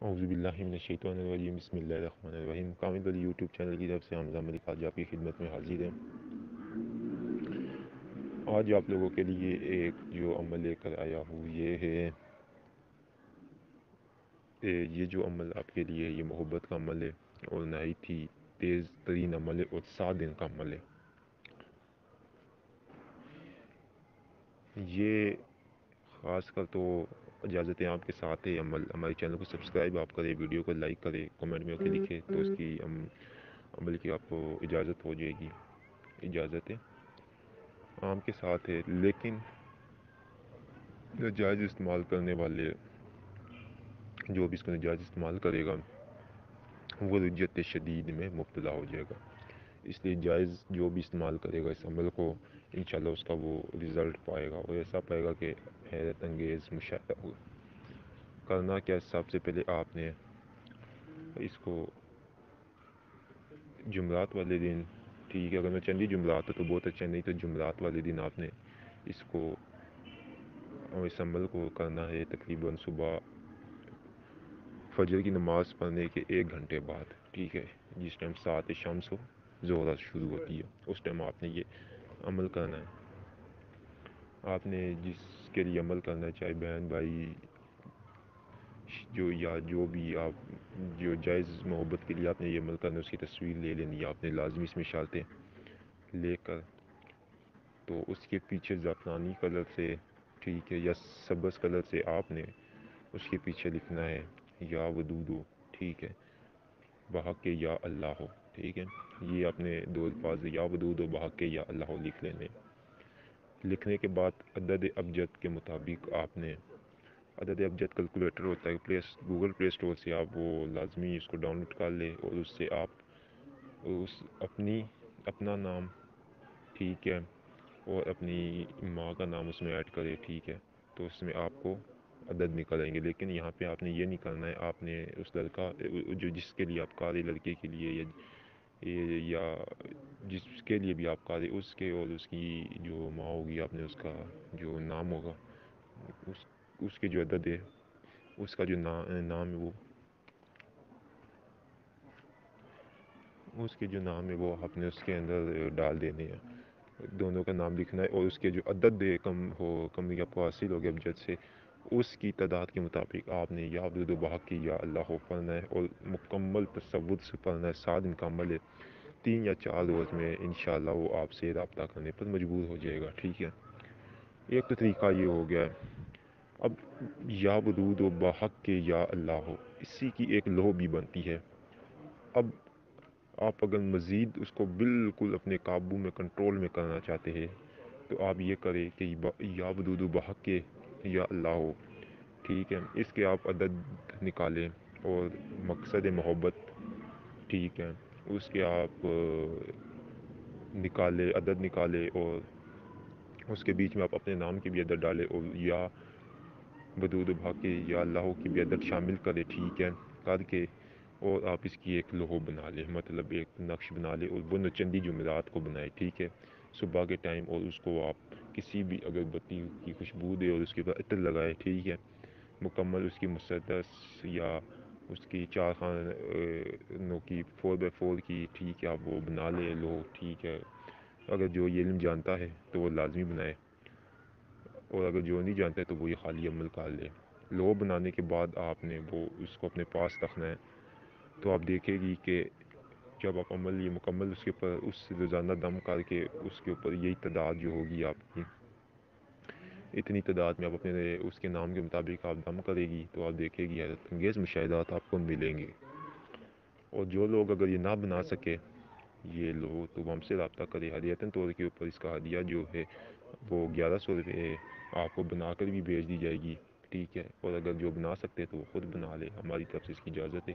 اعوذ باللہ من الشیطان الرجیم، بسم اللہ الرحمن الرحیم۔ کامل علی یوٹیوب چینل کی طرف سے حمزہ ملک آج آپ کی خدمت میں حاضر ہیں۔ آج آپ لوگوں کے لیے ایک جو عمل لے کر آیا ہوں یہ ہے یہ جو عمل آپ کے لیے یہ محبت کا عمل ہے اور نہایت ہی تیز ترین عمل ہے اور 7 دن کا عمل ہے۔ یہ خاص کر تو اجازتیں آپ کے ساتھ ہے عمل۔ ہمارے چینل کو سبسکرائب آپ کریں، ویڈیو کو لائک کریں، کمنٹ میں اوکے لکھیں تو اس کی عمل کی آپ کو اجازت ہو جائے گی۔ اجازت ہے عام کے ساتھ ہے، لیکن ناجائز استعمال کرنے والے جو بھی اس کو ناجائز استعمال کرے گا وہ رجت شدید میں مبتلا ہو جائے گا۔ اس لیے جائز جو بھی استعمال کرے گا اس عمل کو انشاءاللہ اس کا وہ رزلٹ پائے گا اور ایسا پائے گا کہ حیرت انگیز مشاہدہ ہوگا۔ کرنا کیا، سب سے پہلے آپ نے اس کو جمعرات والے دن، ٹھیک ہے، اگر میں چندی جمعرات ہو تو بہت اچھا، نہیں تو جمعرات والے دن آپ نے اس کو اس عمل کو کرنا ہے تقریباً صبح فجر کی نماز پڑھنے کے 1 گھنٹے بعد، ٹھیک ہے، جس ٹائم سات شمس ہو ظہر شروع ہوتی ہے اس ٹائم آپ نے یہ عمل کرنا ہے۔ آپ نے جس کے لیے عمل کرنا ہے، چاہے بہن بھائی جو بھی آپ جو جائز محبت کے لیے آپ نے یہ عمل کرنا ہے اس کی تصویر لے لینی ہے آپ نے لازمی، اس میں شرطیں لے کر تو اس کے پیچھے زعفرانی کلر سے، ٹھیک ہے، یا سبز کلر سے آپ نے اس کے پیچھے لکھنا ہے یا ودودو، ٹھیک ہے، بحق یا اللہ ہو، ٹھیک ہے، یہ اپنے 2 الفاظ یا ودود و بحق یا اللہ ہو لکھ لینے۔ لکھنے کے بعد عدد ابجد کے مطابق آپ نے عدد ابجد کیلکولیٹر ہوتا ہے، گوگل پلے اسٹور سے آپ وہ لازمی اس کو ڈاؤن لوڈ کر لیں اور اس سے آپ اپنا نام، ٹھیک ہے، اور اپنی ماں کا نام اس میں ایڈ کرے، ٹھیک ہے، تو اس میں آپ کو عدد نکل آئیں گے۔ لیکن یہاں پہ آپ نے یہ نہیں کرنا ہے، آپ نے اس لڑکا جو جس کے لیے آپ کاری لڑکے کے لیے یا جس کے لیے بھی آپ کاری اس کے اور اس کی جو ماں ہوگی آپ نے اس کا جو نام ہوگا اس کے جو عدد ہے اس کا جو نام ہے وہ اس کے جو نام ہے وہ آپ نے اس کے اندر ڈال دینے ہیں، دونوں کا نام لکھنا ہے اور اس کے جو عدد کم آپ کو حاصل ہو گیا ابجد سے اس کی تعداد کے مطابق آپ نے یا عبد البحق کی یا اللہ ہو پڑھنا ہے اور مکمل تصور سے پڑھنا ہے۔ 7 دن کا عمل ہے، 3 یا 4 روز میں انشاءاللہ وہ آپ سے رابطہ کرنے پر مجبور ہو جائے گا، ٹھیک ہے۔ ایک تو طریقہ یہ ہو گیا ہے۔ اب یا ودود و بحق کے یا اللہ ہو، اسی کی ایک لو بھی بنتی ہے۔ اب آپ اگر مزید اس کو بالکل اپنے قابو میں کنٹرول میں کرنا چاہتے ہیں تو آپ یہ کریں کہ یا ودود و بحق کے یا اللہ ہو، ٹھیک ہے، اس کے آپ عدد نکالیں اور مقصد محبت، ٹھیک ہے، اس کے آپ عدد نکالے اور اس کے بیچ میں آپ اپنے نام کی بھی عدد ڈالے اور یا ودود و بحق کے یا اللہ کی بھی عدد شامل کرے، ٹھیک ہے، کر کے اور آپ اس کی ایک لوح بنا لیں، مطلب ایک نقش بنا لیں اور وہ چندی جمعرات کو بنائے، ٹھیک ہے، صبح کے ٹائم، اور اس کو آپ کسی بھی اگربتی کی خوشبو دے اور اس کے اوپر عطر لگائے، ٹھیک ہے، مکمل اس کی مسدس یا اس کی 4 خانوں کی 4x4 کی، ٹھیک ہے، آپ وہ بنا لے لو، ٹھیک ہے، اگر جو یہ علم جانتا ہے تو وہ لازمی بنائے اور اگر جو نہیں جانتا ہے تو وہ یہ خالی عمل کر لے۔ لو بنانے کے بعد آپ نے وہ اس کو اپنے پاس رکھنا ہے، تو آپ دیکھے گی کہ جب آپ عمل یہ مکمل اس کے اوپر اس روزانہ دم کر کے اس کے اوپر یہی تعداد جو ہوگی آپ کی، اتنی تعداد میں آپ اپنے اس کے نام کے مطابق آپ دم کرے گی تو آپ دیکھے گی حیرت انگیز مشاہدات آپ کو ملیں گے۔ اور جو لوگ اگر یہ نہ بنا سکے یہ لو تو وہ ہم سے رابطہ کرے، ہدیتاً طور کے اوپر اس کا ہدیہ جو ہے وہ 1100 روپے ہے، آپ کو بنا کر بھی بھیج دی جائے گی، ٹھیک ہے، اور اگر جو بنا سکتے تو وہ خود بنا لے، ہماری طرف سے اس کی اجازت ہے۔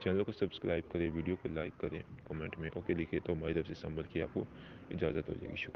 چینل کو سبسکرائب کریں، ویڈیو کو لائک کریں، کمنٹ میں اوکے لکھے تو ہماری طرف سے سنبھل کے آپ کو اجازت ہو جائے گی۔ شکریہ۔